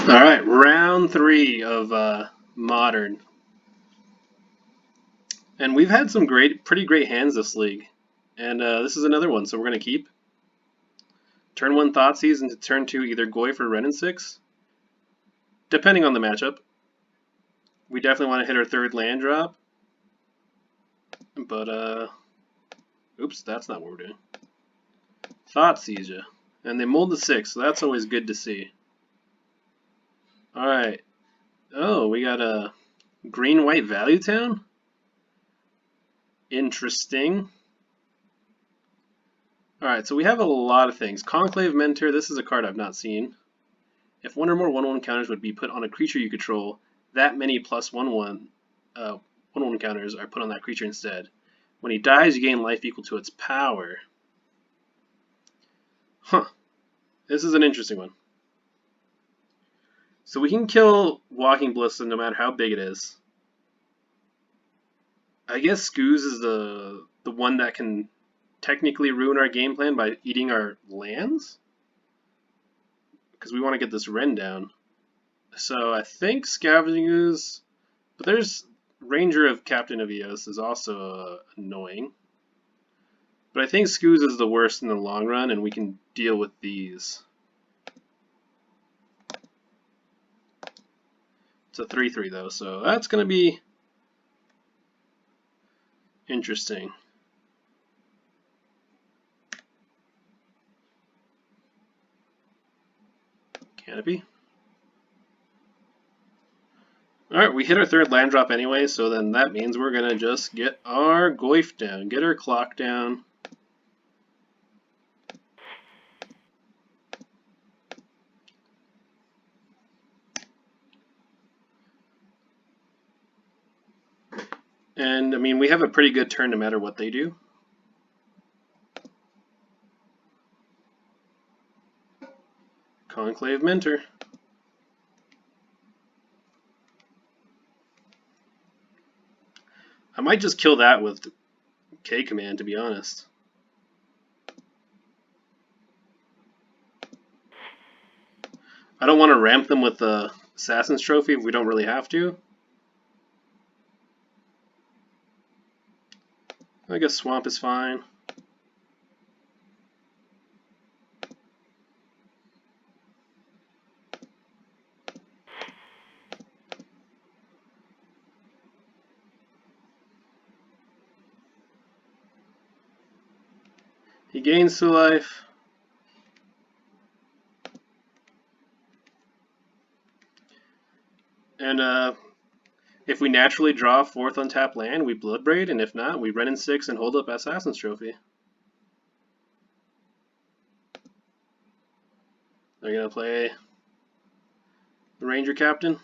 All right, round 3 of Modern, and we've had some pretty great hands this league, and this is another one. So we're gonna keep turn 1 Thoughtseize into turn 2 either Goy for Ren and 6, depending on the matchup. We definitely want to hit our 3rd land drop, but oops, that's not what we're doing. Thoughtseize ya, and they mold the 6, so that's always good to see. All right. Oh, we got a green-white Value Town. Interesting. Alright, so we have a lot of things. Conclave Mentor, this is a card I've not seen. If one or more 1/1 counters would be put on a creature you control, that many plus 1/1 counters are put on that creature instead. When he dies, you gain life equal to its power. Huh. This is an interesting one. So we can kill Walking Ballista no matter how big it is. I guess Scooz is the one that can technically ruin our game plan by eating our lands, because we want to get this Ren down. So I think Scavenging Ooze, but there's Ranger of Captain of Eos is also annoying. But I think Scooz is the worst in the long run, and we can deal with these. It's a 3/3 though, so that's going to be interesting. Canopy. Alright, we hit our 3rd land drop anyway, so then that means we're going to just get our Goyf down, get our clock down. And, I mean, we have a pretty good turn no matter what they do. Conclave Mentor. I might just kill that with K command, to be honest. I don't want to ramp them with the Assassin's Trophy if we don't really have to. I guess Swamp is fine. He gains 2 life. And if we naturally draw a 4th untapped land, we Bloodbraid, and if not, we Ren in 6 and hold up Assassin's Trophy. They're going to play the Ranger Captain.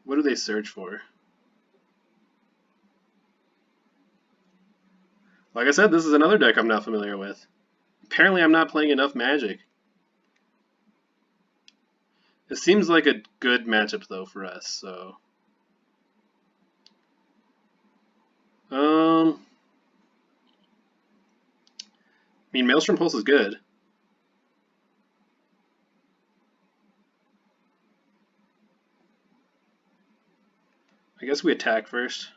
What do they search for? Like I said, this is another deck I'm not familiar with. Apparently I'm not playing enough Magic. It seems like a good matchup though for us, so I mean, Maelstrom Pulse is good. I guess we attack first.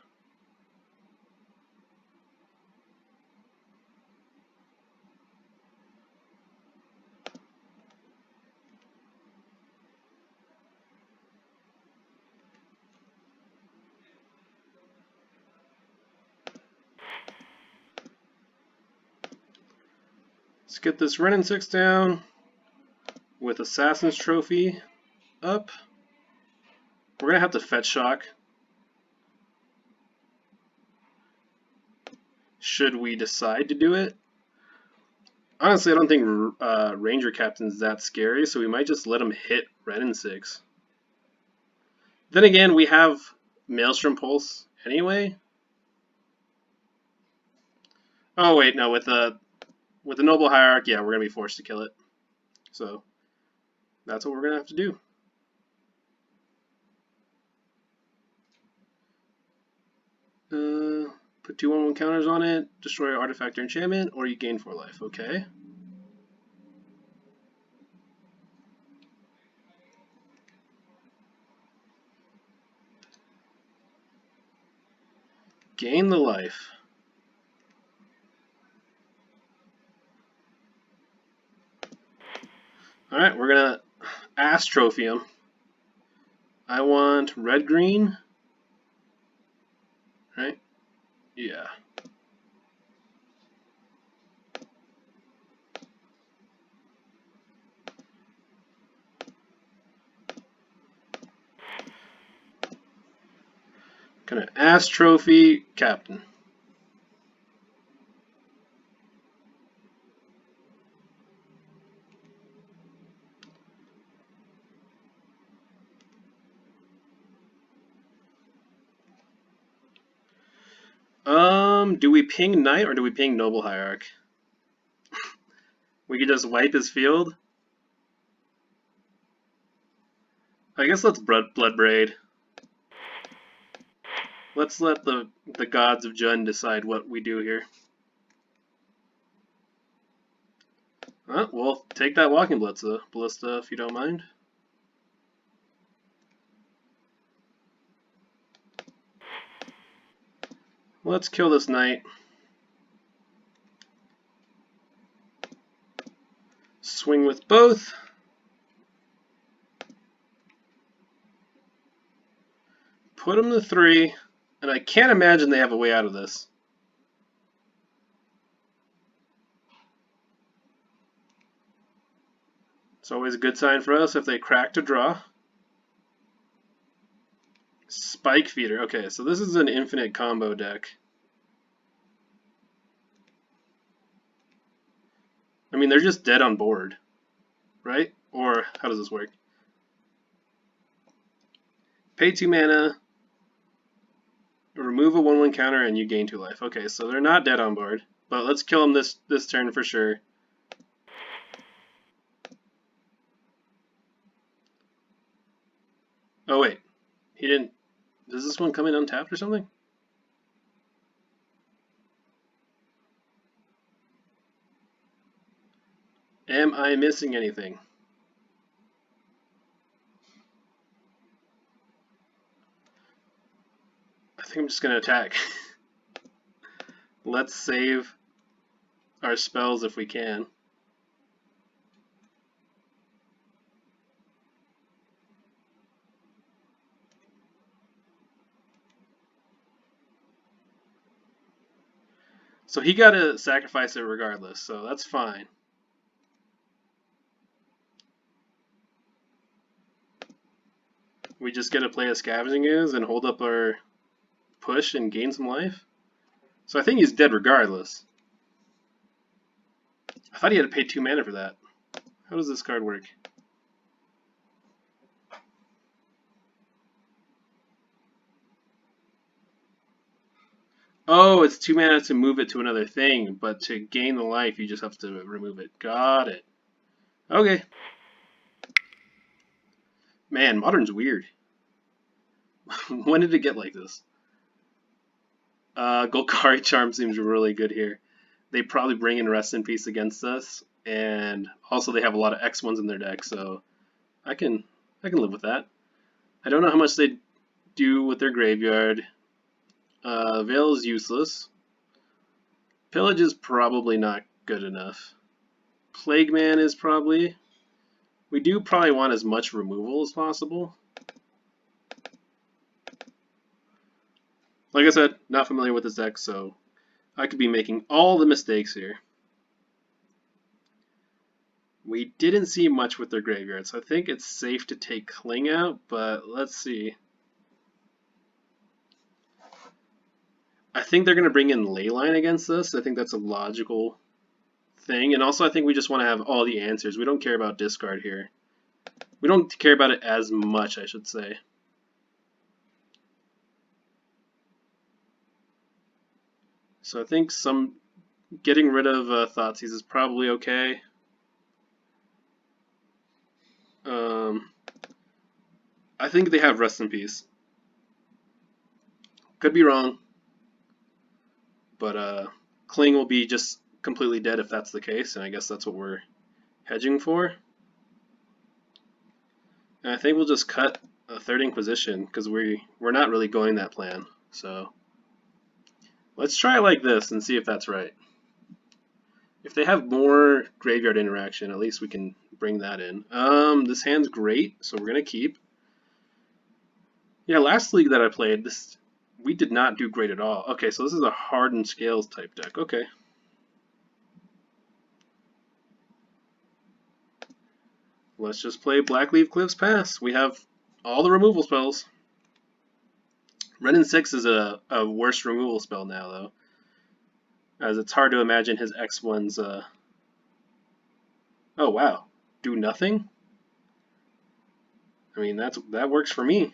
Let's get this Ren in 6 down with Assassin's Trophy up. We're going to have to fetch shock. Should we decide to do it? Honestly, I don't think Ranger Captain's that scary, so we might just let him hit Ren in 6. Then again, we have Maelstrom Pulse anyway. Oh wait, no, with the Noble Hierarch, yeah, we're going to be forced to kill it. So that's what we're going to have to do. Put 2 1/1 counters on it, destroy an artifact or enchantment, or you gain 4 life. Okay. Gain the life. Alright, we're gonna Astrophy him. I want red-green. Right? Yeah. Gonna Astrophy Captain. Do we ping Knight or do we ping Noble Hierarch? We could just wipe his field. I guess let's Blood Braid. Let's let the gods of Jund decide what we do here. We'll take that Walking Ballista if you don't mind. Let's kill this Knight. Swing with both. Put him to 3. And I can't imagine they have a way out of this. It's always a good sign for us if they crack to draw. Spike Feeder. Okay, so this is an infinite combo deck. I mean, they're just dead on board, right? Or how does this work? Pay 2 mana, remove a 1/1 counter, and you gain 2 life. Okay, so they're not dead on board, but let's kill them this turn for sure. Oh wait, he didn't. Does this one come in untapped or something? Am I missing anything? I think I'm just gonna attack. Let's save our spells if we can. So he got to sacrifice it regardless, so that's fine. We just get to play a Scavenging Ooze and hold up our push and gain some life. So I think he's dead regardless. I thought he had to pay 2 mana for that. How does this card work? Oh, it's 2 mana to move it to another thing, but to gain the life, you just have to remove it. Got it. Okay. Man, Modern's weird. When did it get like this? Golgari Charm seems really good here. They probably bring in Rest in Peace against us, and also they have a lot of X1s in their deck, so I can live with that. I don't know how much they do with their graveyard. Veil is useless. Pillage is probably not good enough. Plague Man is probably... We do probably want as much removal as possible. Like I said, not familiar with this deck, so I could be making all the mistakes here. We didn't see much with their graveyard, so I think it's safe to take Cling out, but let's see. I think they're going to bring in Leyline against us. I think that's a logical thing, and also I think we just want to have all the answers. We don't care about discard here. We don't care about it as much, I should say. So I think getting rid of Thoughtseize is probably okay. I think they have Rest in Peace. Could be wrong, but Cling will be just completely dead if that's the case, and I guess that's what we're hedging for. And I think we'll just cut a Third Inquisition because we're not really going that plan. So Let's try it like this and see if that's right. If they have more graveyard interaction, at least we can bring that in. This hand's great, so we're gonna keep. Yeah, last league that I played, we did not do great at all. Okay, so this is a hardened scales type deck. Okay. Let's just play Blackleaf Cliff's Pass. We have all the removal spells. Renin 6 is a worse removal spell now, though, as it's hard to imagine his X1's. Oh wow, do nothing. I mean that works for me.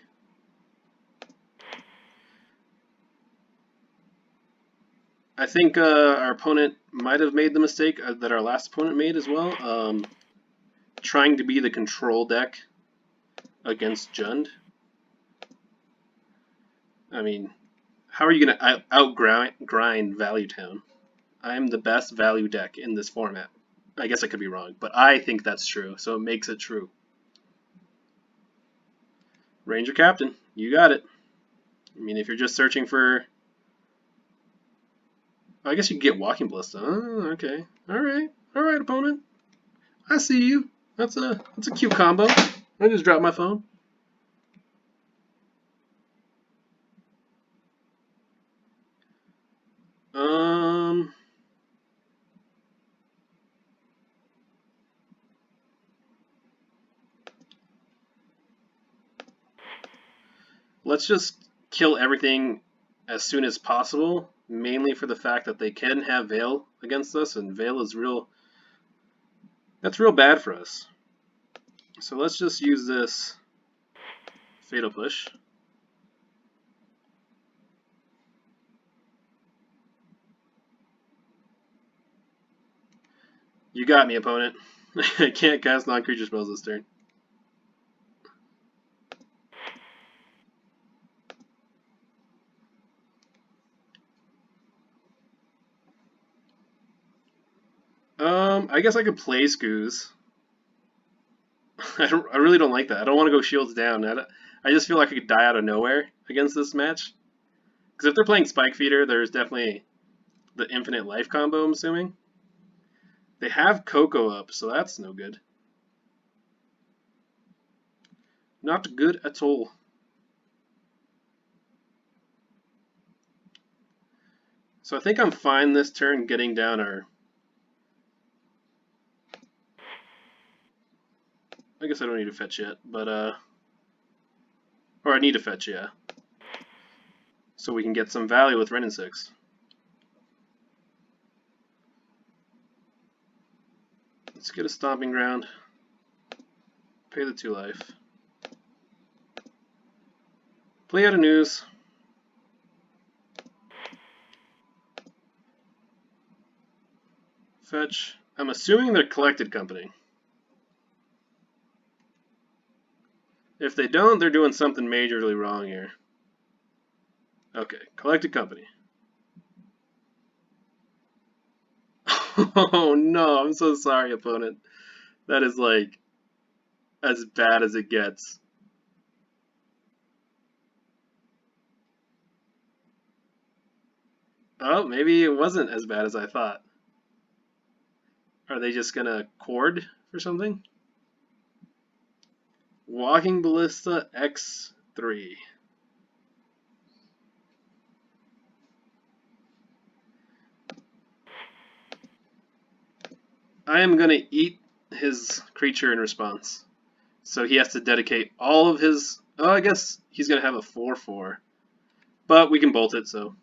I think our opponent might have made the mistake that our last opponent made as well, trying to be the control deck against Jund. I mean, how are you going to outgrind Value Town? I'm the best value deck in this format. I guess I could be wrong, but I think that's true, so it makes it true. Ranger Captain, you got it. I mean, if you're just searching for... I guess you can get Walking Ballista. Oh, okay. Alright, opponent. I see you. That's a cute combo. I just dropped my phone. Let's just kill everything as soon as possible, mainly for the fact that they can have Veil against us, and Veil is that's real bad for us. So let's just use this Fatal Push. You got me, opponent. I can't cast non-creature spells this turn. I guess I could play Scooz. I really don't like that. I don't want to go shields down. I just feel like I could die out of nowhere against this match. Because if they're playing Spike Feeder, there's definitely the infinite life combo, I'm assuming. They have Coco up, so that's no good. Not good at all. So I think I'm fine this turn getting down our... I guess I don't need to fetch yet, but or I need to fetch, yeah. So we can get some value with Renin 6. Let's get a Stomping Ground. Pay the 2 life. Play out a News. Fetch. I'm assuming they're Collected Company. If they don't, they're doing something majorly wrong here. Okay, Collected Company. Oh no, I'm so sorry, opponent. That is like as bad as it gets. Oh, maybe it wasn't as bad as I thought. Are they just gonna cord for something? Walking Ballista X3. I am gonna eat his creature in response. So he has to dedicate all of his... Oh, I guess he's gonna have a 4/4. But we can bolt it, so...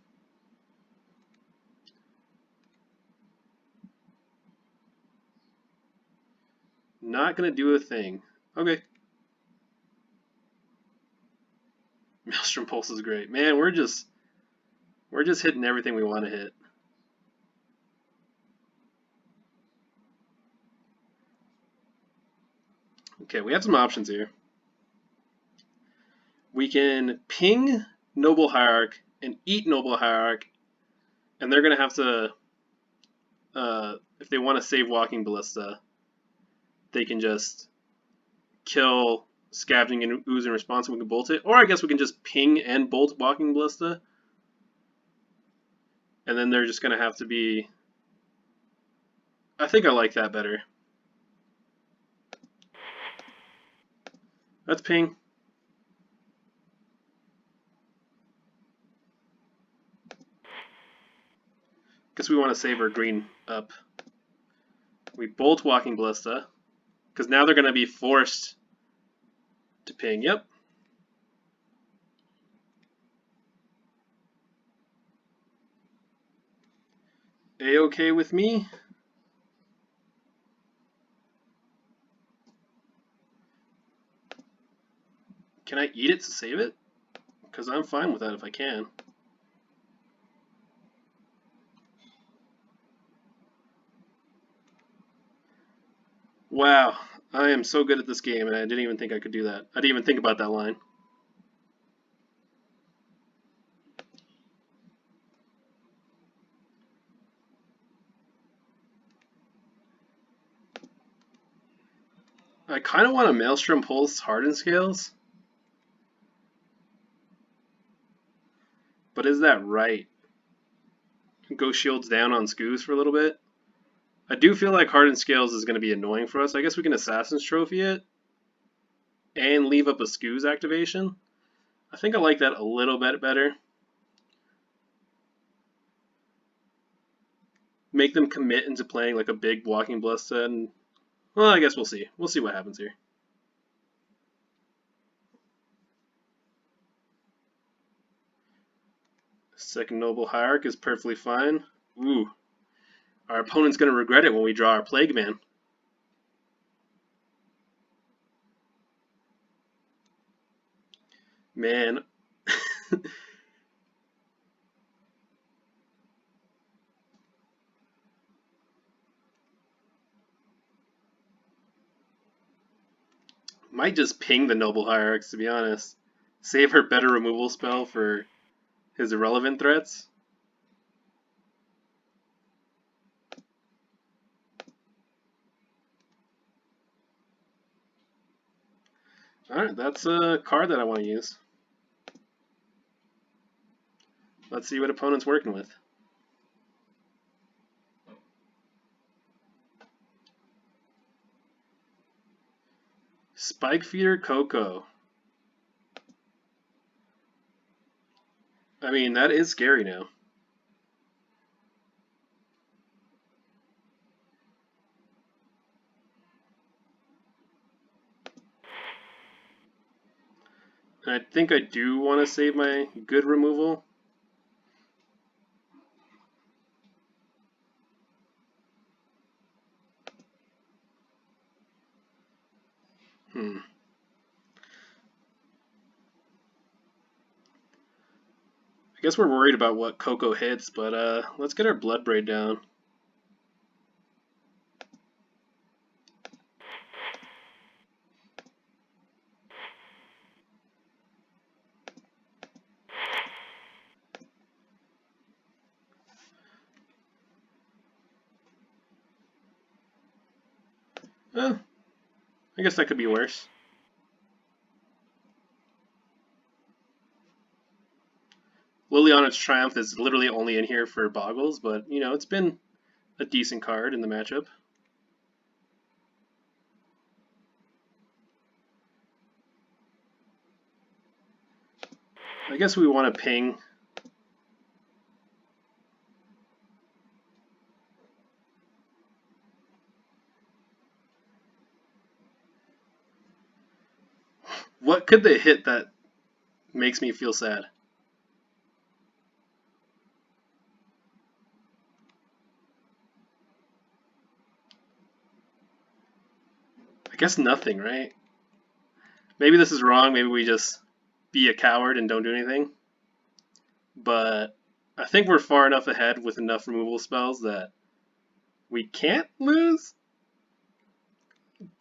Not gonna do a thing. Okay. Maelstrom Pulse is great. Man, we're just hitting everything we want to hit. Okay, we have some options here. We can ping Noble Hierarch and eat Noble Hierarch, and they're gonna have to, if they want to save Walking Ballista, they can just kill Scavenging and Ooze in response, and we can bolt it. Or I guess we can just ping and bolt Walking Ballista. And then they're just going to have to be... I think I like that better. Let's ping. Guess we want to save our green up. We bolt Walking Ballista, because now they're going to be forced to ping. Yep. A-okay with me. Can I eat it to save it? Because I'm fine with that if I can. Wow, I am so good at this game, and I didn't even think I could do that. I didn't even think about that line. I kind of want a Maelstrom Pulse Hardened Scales. But is that right? Go shields down on Scoos for a little bit. I do feel like Hardened Scales is going to be annoying for us. I guess we can Assassin's Trophy it and leave up a Scoos activation. I think I like that a little bit better. Make them commit into playing like a big Walking Ballista, and well, I guess we'll see. We'll see what happens here. Second Noble Hierarch is perfectly fine. Ooh. Our opponent's going to regret it when we draw our Plague Man. Man. Might just ping the Noble Hierarchs, to be honest. Save her better removal spell for his irrelevant threats. Alright, that's a card that I want to use. Let's see what opponent's working with. Spike Feeder Coco. I mean, that is scary now. And I think I do want to save my good removal. I guess we're worried about what Coco hits, but let's get our Bloodbraid down. I guess that could be worse. Liliana's Triumph is literally only in here for Boggles, but, you know, it's been a decent card in the matchup. I guess we want to ping. What could they hit that makes me feel sad? I guess nothing, right? Maybe this is wrong. Maybe we just be a coward and don't do anything. But I think we're far enough ahead with enough removal spells that we can't lose.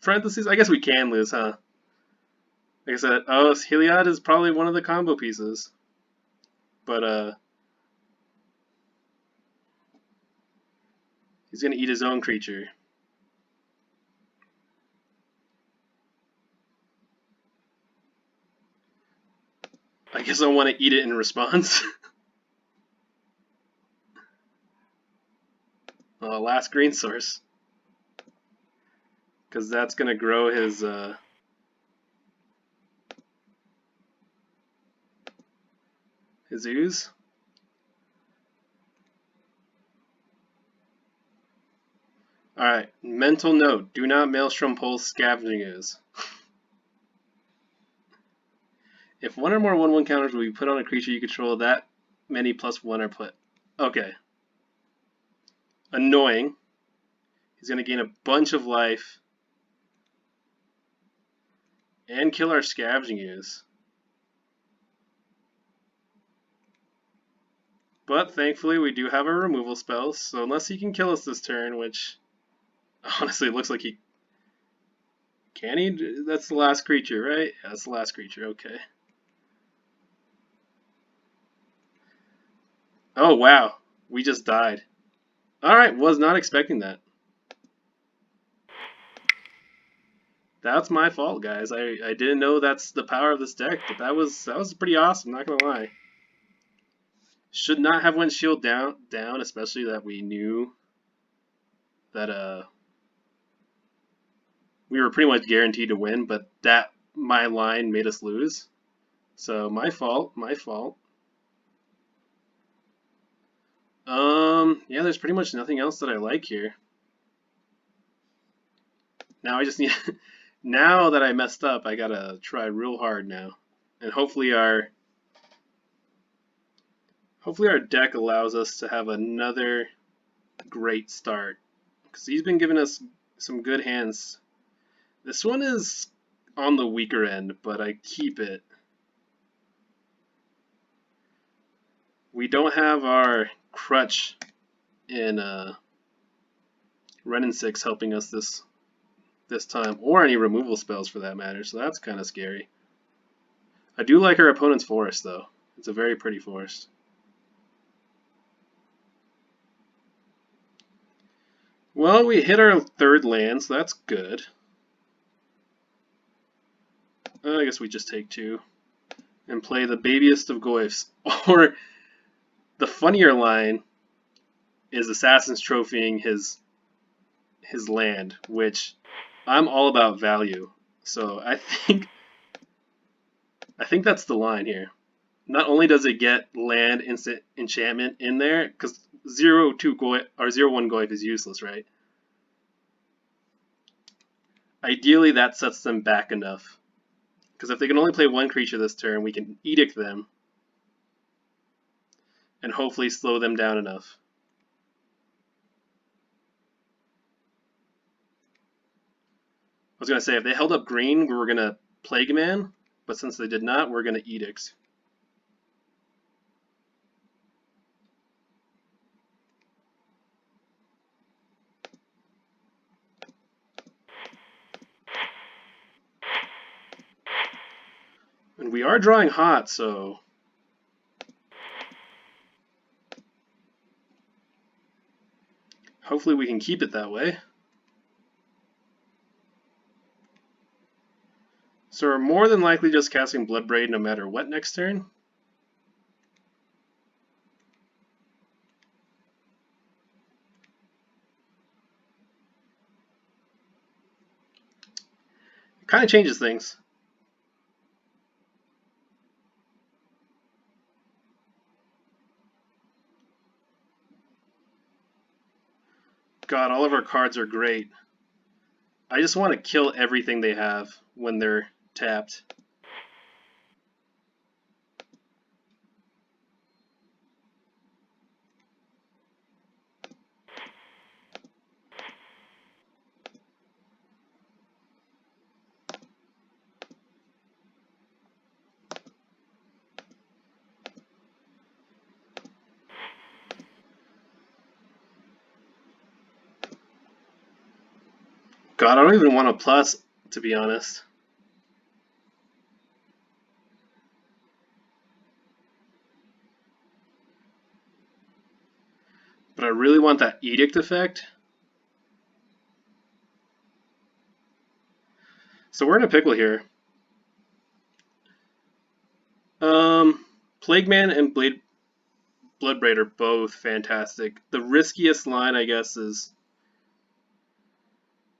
Parentheses, I guess we can lose, huh? Like I said, oh, heliod is probably one of the combo pieces. But, he's gonna eat his own creature. I guess I want to eat it in response. last green source. Because that's going to grow his ooze. Alright, mental note. Do not Maelstrom Pulse Scavenging Ooze. If one or more 1/1 counters will be put on a creature you control, that many +1 are put. Okay. Annoying. He's going to gain a bunch of life. And kill our Scavenging Ooze. But thankfully we do have a removal spell, so unless he can kill us this turn, which honestly it looks like he... Can he? That's the last creature, right? Yeah, that's the last creature, okay. Oh wow, we just died. Alright, was not expecting that. That's my fault, guys. I didn't know that's the power of this deck, but that was pretty awesome, not gonna lie. Should not have went shield down, especially that we knew that we were pretty much guaranteed to win, but that my line made us lose. So my fault, my fault. Yeah, there's pretty much nothing else that I like here. Now I just need now that I messed up, I gotta try real hard now. And hopefully our deck allows us to have another great start. Because he's been giving us some good hands. This one is on the weaker end, but I keep it. We don't have our crutch in Ren and 6 helping us this time, or any removal spells for that matter, so that's kind of scary. I do like our opponent's forest, though. It's a very pretty forest. Well, we hit our third land, so that's good. I guess we just take 2 and play the babiest of Goyfs. Or the funnier line is Assassin's Trophying his land, which I'm all about value. So I think that's the line here. Not only does it get land instant enchantment in there, because 0/2 Goyf or 0/1 Goyf is useless, right? Ideally, that sets them back enough. Because if they can only play one creature this turn, we can edict them and hopefully slow them down enough. I was going to say, if they held up green, we were going to Plague Man, but since they did not, we're going to Edict. And we are drawing hot, so... hopefully we can keep it that way. So we're more than likely just casting Bloodbraid no matter what next turn. It kind of changes things. God, all of our cards are great. I just want to kill everything they have when they're tapped. God, I don't even want a plus, to be honest. But I really want that Edict effect. So we're in a pickle here. Plague Man and Bloodbraid are both fantastic. The riskiest line, I guess, is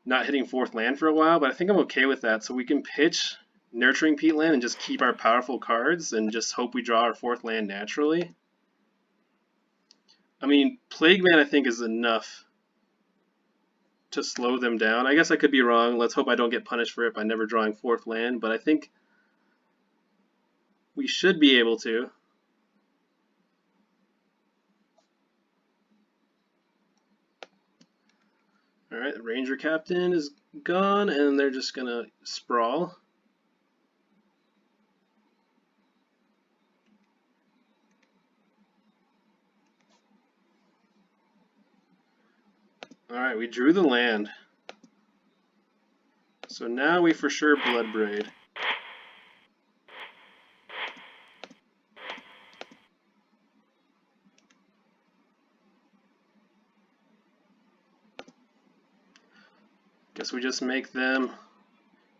not hitting 4th land for a while, but I think I'm okay with that. So we can pitch Nurturing Peatland and just keep our powerful cards and just hope we draw our 4th land naturally. I mean, Plague Man I think is enough to slow them down. I guess I could be wrong. Let's hope I don't get punished for it by never drawing 4th land, but I think we should be able to. Alright, the Ranger Captain is gone, and they're just gonna sprawl. Alright, we drew the land. So now we for sure Bloodbraid. Guess we just make them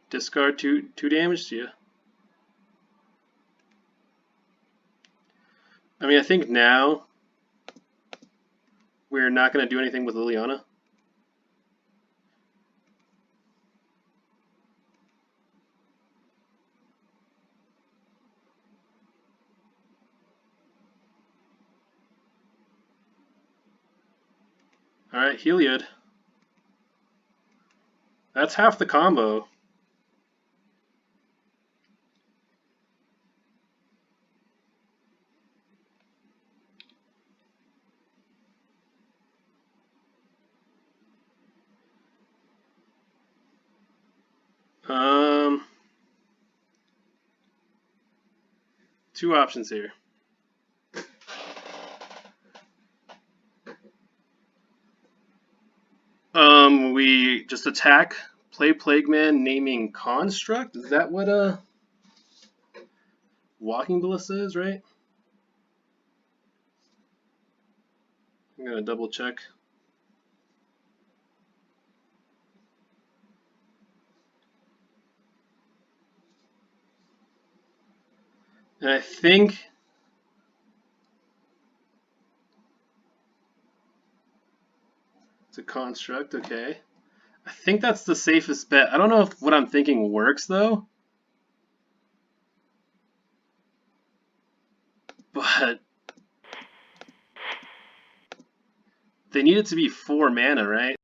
discard two damage to you. I mean, I think now we're not going to do anything with Liliana. Alright, Heliod. That's half the combo. Two options here. We just attack, play Plague Man, naming Construct. Is that what Walking Ballista is, right? I'm gonna double check. And I think it's a Construct, okay. I think that's the safest bet. I don't know if what I'm thinking works though. But they need it to be 4 mana, right?